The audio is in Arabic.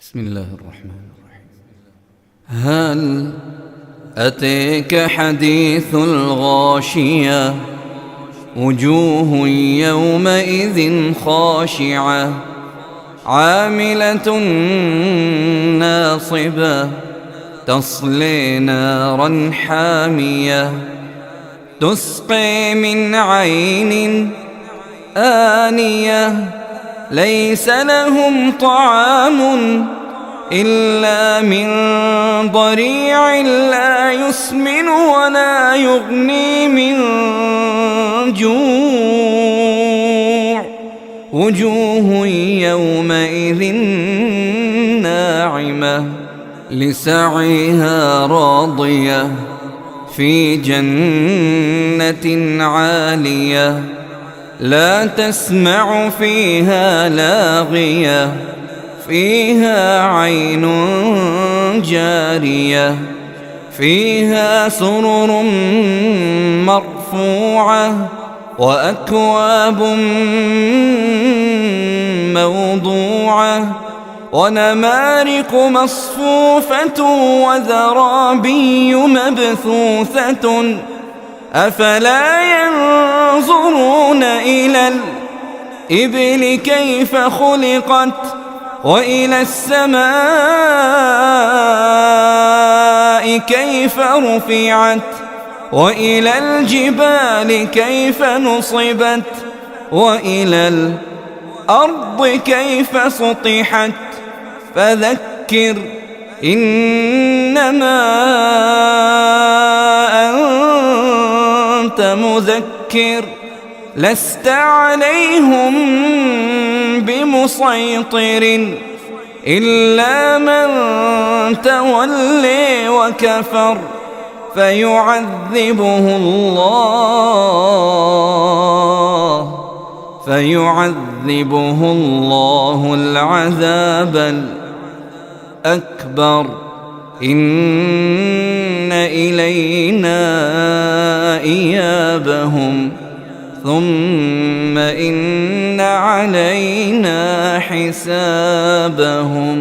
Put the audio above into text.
بسم الله الرحمن الرحيم. هل أتيك حديث الغاشية؟ وجوه يومئذ خاشعة عاملة ناصبة تصلي نارا حامية تسقي من عين آنية ليس لهم طعام إلا من ضريع لا يسمن ولا يغني من جوع وجوه يومئذ ناعمة لسعيها راضية في جنة عالية لا تسمع فيها لاغية فيها عين جارية فيها سرر مرفوعة وأكواب موضوعة ونمارق مصفوفة وزرابي مبثوثة أفلا ينظرون إلى الإبل كيف خلقت وإلى السماء كيف رفعت وإلى الجبال كيف نصبت وإلى الأرض كيف سطحت فذكر إنما أنت مذكر لست عليهم بمسيطر إلا من تولي وكفر فيعذبه الله العذاب الأكبر إن إلينا إيابهم ثم إن علينا حسابهم.